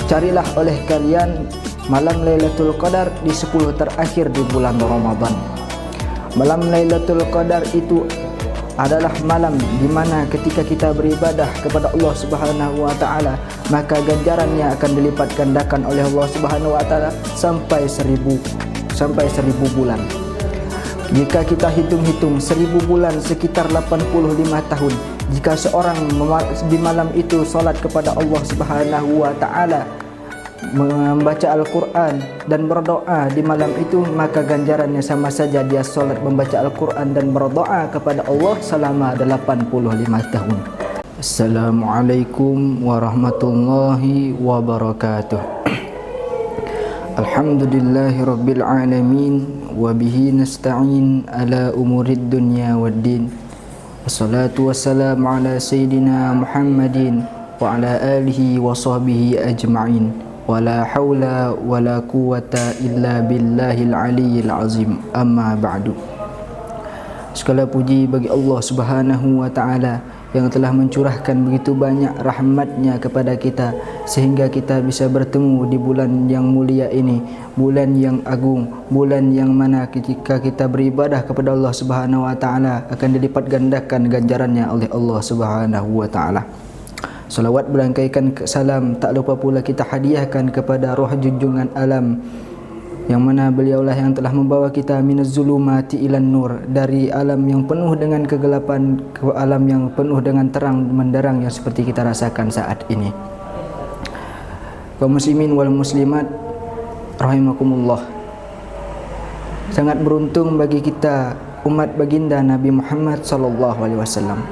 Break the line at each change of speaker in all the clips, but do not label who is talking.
Carilah oleh kalian malam Lailatul Qadar di 10 terakhir di bulan Ramadan. Malam Lailatul Qadar itu adalah malam di mana ketika kita beribadah kepada Allah Subhanahu wa taala, maka ganjarannya akan dilipat gandakan oleh Allah Subhanahu wa taala sampai 1000 bulan. Jika kita hitung-hitung 1000 bulan sekitar 85 tahun. Jika seorang di malam itu salat kepada Allah Subhanahu wa taala, membaca Al-Quran dan berdoa di malam itu, maka ganjarannya sama saja dia salat, membaca Al-Quran dan berdoa kepada Allah selama 85 tahun. Assalamualaikum warahmatullahi wabarakatuh. Alhamdulillahi rabbil alamin wa bihi nasta'in ala umurid dunya waddin. Wassalatu wassalamu ala sayyidina Muhammadin wa ala alihi wa sahbihi ajma'in. Wala haula wala quwata illa billahil aliyyil azim. Amma ba'du. Segala puji bagi Allah Subhanahu wa taala yang telah mencurahkan begitu banyak rahmatnya kepada kita sehingga kita bisa bertemu di bulan yang mulia ini, bulan yang agung, bulan yang mana ketika kita beribadah kepada Allah Subhanahu wa taala akan dilipat gandakan ganjarannya oleh Allah Subhanahu wa taala. Salawat berangkaikan salam tak lupa pula kita hadiahkan kepada roh junjungan alam, yang mana beliaulah yang telah membawa kita minaz zulumati ilan nur, dari alam yang penuh dengan kegelapan ke alam yang penuh dengan terang menderang yang seperti kita rasakan saat ini. Kaum muslimin wal muslimat rahimakumullah, sangat beruntung bagi kita umat baginda Nabi Muhammad sallallahu alaihi wasallam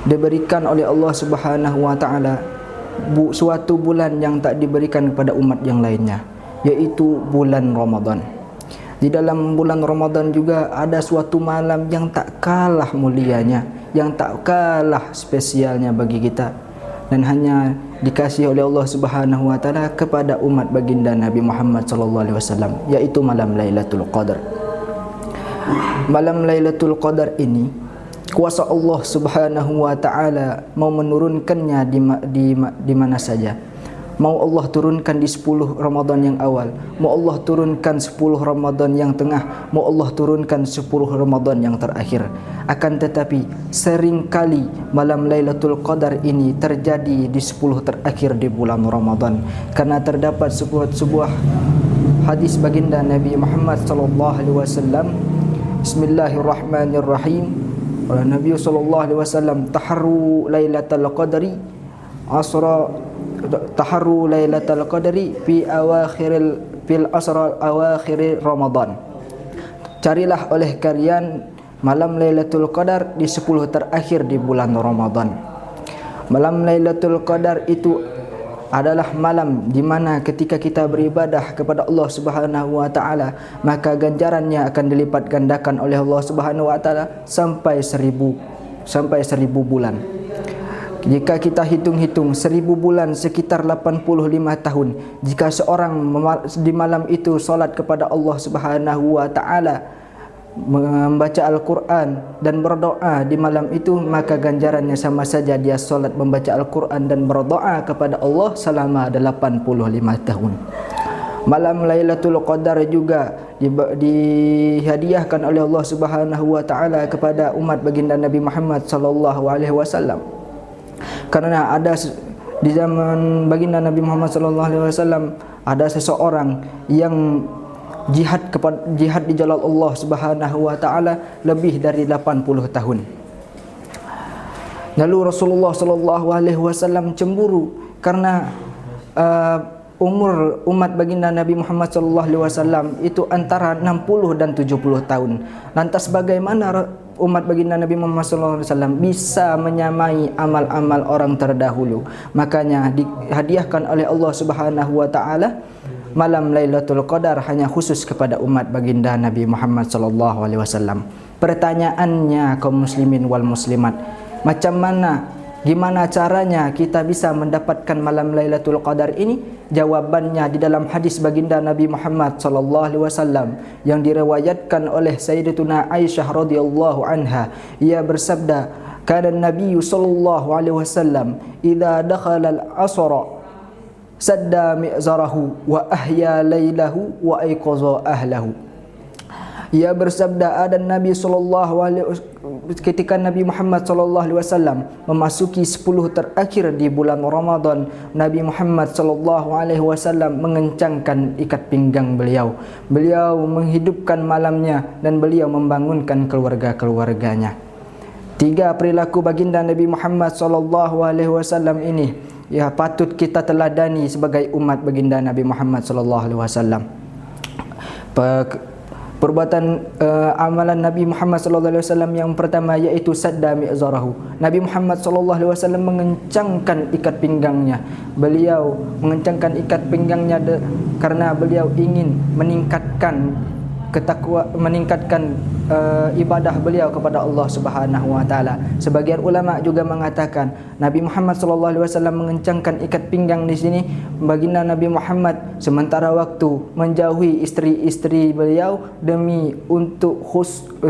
diberikan oleh Allah Subhanahu wa taala suatu bulan yang tak diberikan kepada umat yang lainnya, yaitu bulan Ramadan. Di dalam bulan Ramadan juga ada suatu malam yang tak kalah mulianya, yang tak kalah spesialnya bagi kita, dan hanya dikasih oleh Allah Subhanahu wa taala kepada umat baginda Nabi Muhammad sallallahu alaihi wasallam, yaitu malam Lailatul Qadar. Malam Lailatul Qadar ini kuasa Allah Subhanahu wa taala mau menurunkannya di mana saja. Mau Allah turunkan di 10 Ramadan yang awal, mau Allah turunkan 10 Ramadan yang tengah, mau Allah turunkan 10 Ramadan yang terakhir. Akan tetapi seringkali malam Lailatul Qadar ini terjadi di 10 terakhir di bulan Ramadan, karena terdapat sebuah hadis baginda Nabi Muhammad sallallahu alaihi wasallam. Bismillahirrahmanirrahim. Qala Nabi sallallahu alaihi wasallam, taharru lailatul qadri fi asra awakhir Ramadan. Carilah oleh kalian malam Lailatul Qadar di 10 terakhir di bulan Ramadan. Malam Lailatul Qadar itu adalah malam di mana ketika kita beribadah kepada Allah Subhanahu wa taala, maka ganjarannya akan dilipat gandakan oleh Allah Subhanahu wa taala sampai 1000 bulan. Jika kita hitung-hitung 1000 bulan sekitar 85 tahun. Jika seorang di malam itu salat kepada Allah Subhanahu wa taala, membaca Al-Quran dan berdoa di malam itu, maka ganjarannya sama saja dia salat, membaca Al-Quran dan berdoa kepada Allah selama 85 tahun. Malam Lailatul Qadar juga dihadiahkan oleh Allah Subhanahu wa taala kepada umat baginda Nabi Muhammad sallallahu alaihi wasallam. Karena ada di zaman baginda Nabi Muhammad sallallahu alaihi wasallam ada seseorang yang jihad di jalan Allah Subhanahu wa taala lebih dari 80 tahun. Lalu Rasulullah sallallahu alaihi wasallam cemburu karena umur umat baginda Nabi Muhammad sallallahu alaihi wasallam itu antara 60 dan 70 tahun. Lantas bagaimana umat baginda Nabi Muhammad sallallahu alaihi wasallam bisa menyamai amal-amal orang terdahulu? Makanya dihadiahkan oleh Allah Subhanahu wa taala malam Lailatul Qadar hanya khusus kepada umat baginda Nabi Muhammad sallallahu alaihi wasallam. Pertanyaannya kaum muslimin wal muslimat, gimana caranya kita bisa mendapatkan malam Lailatul Qadar ini? Jawabannya di dalam hadis baginda Nabi Muhammad sallallahu alaihi wasallam yang diriwayatkan oleh Sayyidatuna Aisyah radhiyallahu anha. Ia bersabda, "Kana Nabi sallallahu alaihi wasallam idza dakhala al-asra sadda mi'zarahu wa ahya lailahu wa aiqaza ahlahu. Ia bersabda, ada Nabi ketika Nabi Muhammad sallallahu alaihi wasallam memasuki 10 terakhir di bulan Ramadan, Nabi Muhammad sallallahu alaihi wasallam mengencangkan ikat pinggang beliau. Beliau menghidupkan malamnya dan beliau membangunkan keluarga-keluarganya. 3 perilaku baginda Nabi Muhammad sallallahu alaihi wasallam ini ya patut kita teladani sebagai umat baginda Nabi Muhammad sallallahu alaihi wasallam. Perbuatan amalan Nabi Muhammad sallallahu alaihi wasallam yang pertama yaitu sadda mi'zarahu. Nabi Muhammad sallallahu alaihi wasallam mengencangkan ikat pinggangnya. Beliau mengencangkan ikat pinggangnya karena beliau ingin meningkatkan ibadah beliau kepada Allah Subhanahu wa taala. Sebagian ulama juga mengatakan Nabi Muhammad sallallahu alaihi wasallam mengencangkan ikat pinggang di sini baginda Nabi Muhammad sementara waktu menjauhi istri-istri beliau demi untuk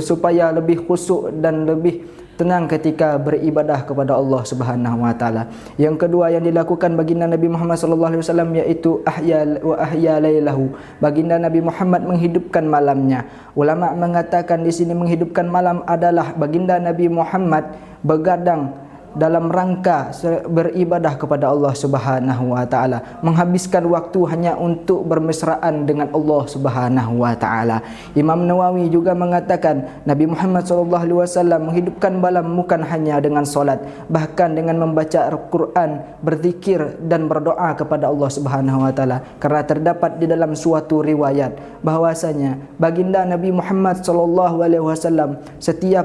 supaya lebih khusyuk dan lebih tenang ketika beribadah kepada Allah Subhanahu wa taala. Yang kedua yang dilakukan baginda Nabi Muhammad sallallahu alaihi wasallam yaitu ahya lailahu. Baginda Nabi Muhammad menghidupkan malamnya. Ulama mengatakan di sini menghidupkan malam adalah baginda Nabi Muhammad begadang dalam rangka beribadah kepada Allah Subhanahu wa taala, menghabiskan waktu hanya untuk bermesraan dengan Allah Subhanahu wa taala. Imam Nawawi juga mengatakan Nabi Muhammad sallallahu alaihi wasallam menghidupkan malam bukan hanya dengan solat, bahkan dengan membaca Al-Quran, berzikir dan berdoa kepada Allah Subhanahu wa taala. Karena terdapat di dalam suatu riwayat bahwasanya baginda Nabi Muhammad sallallahu alaihi wasallam setiap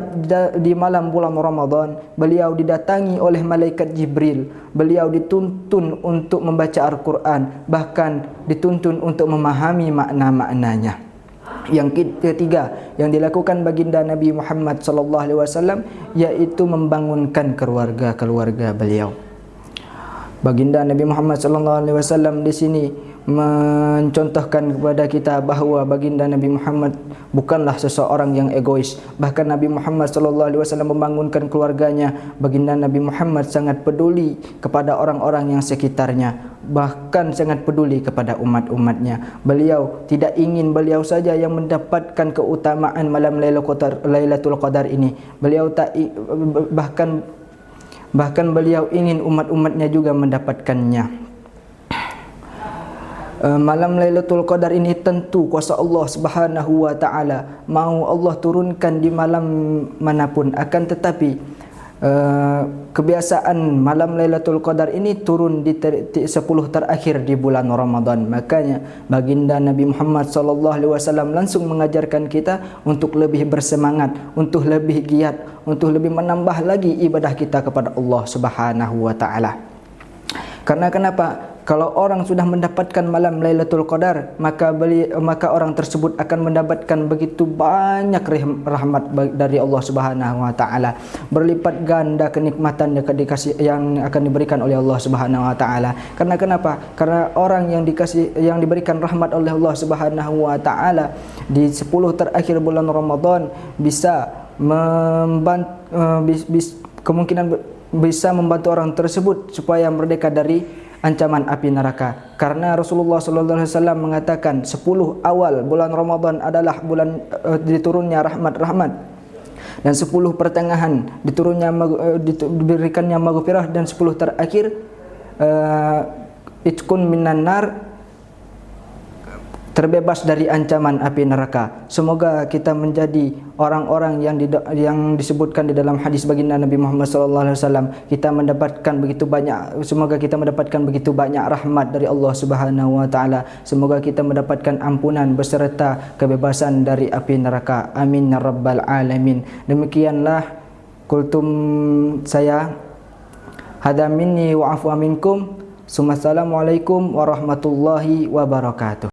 di malam bulan Ramadan beliau didatangi oleh malaikat Jibril. Beliau dituntun untuk membaca Al-Quran, bahkan dituntun untuk memahami makna-maknanya. Yang ketiga yang dilakukan baginda Nabi Muhammad sallallahu alaihi wasallam yaitu membangunkan keluarga-keluarga beliau. Baginda Nabi Muhammad sallallahu alaihi wasallam di sini mencontohkan kepada kita bahawa baginda Nabi Muhammad bukanlah seseorang yang egois. Bahkan Nabi Muhammad sallallahu alaihi wasallam membangunkan keluarganya. Baginda Nabi Muhammad sangat peduli kepada orang-orang yang sekitarnya, bahkan sangat peduli kepada umat-umatnya. Beliau tidak ingin beliau saja yang mendapatkan keutamaan malam Lailatul Qadar ini. Beliau tak bahkan beliau ingin umat-umatnya juga mendapatkannya. Malam Lailatul Qadar ini tentu kuasa Allah Subhanahu wa taala, mau Allah turunkan di malam manapun. Akan tetapi kebiasaan malam Lailatul Qadar ini turun di 10 terakhir di bulan Ramadan. Makanya baginda Nabi Muhammad sallallahu alaihi wasallam langsung mengajarkan kita untuk lebih bersemangat, untuk lebih giat, untuk lebih menambah lagi ibadah kita kepada Allah Subhanahu wa taala. Karena kenapa? Kalau orang sudah mendapatkan malam Lailatul Qadar, maka orang tersebut akan mendapatkan begitu banyak rahmat dari Allah Subhanahu wa taala. Berlipat ganda kenikmatan yang akan diberikan oleh Allah Subhanahu wa taala. Karena kenapa? Karena orang yang diberikan rahmat oleh Allah Subhanahu wa taala di 10 terakhir bulan Ramadan bisa kemungkinan bisa membantu orang tersebut supaya merdeka dari ancaman api neraka. Karena Rasulullah sallallahu alaihi wasallam mengatakan 10 awal bulan Ramadan adalah bulan diturunnya rahmat-rahmat, dan 10 pertengahan diberikannya maghfirah, dan 10 terakhir itqun minan nar, terbebas dari ancaman api neraka. Semoga kita menjadi orang-orang yang disebutkan di dalam hadis baginda Nabi Muhammad SAW. Semoga kita mendapatkan begitu banyak rahmat dari Allah Subhanahu wa taala. Semoga kita mendapatkan ampunan beserta kebebasan dari api neraka. Amin ya rabbal alamin. Demikianlah kultum saya. Hadza minni wa afwa minkum. Assalamualaikum warahmatullahi wabarakatuh.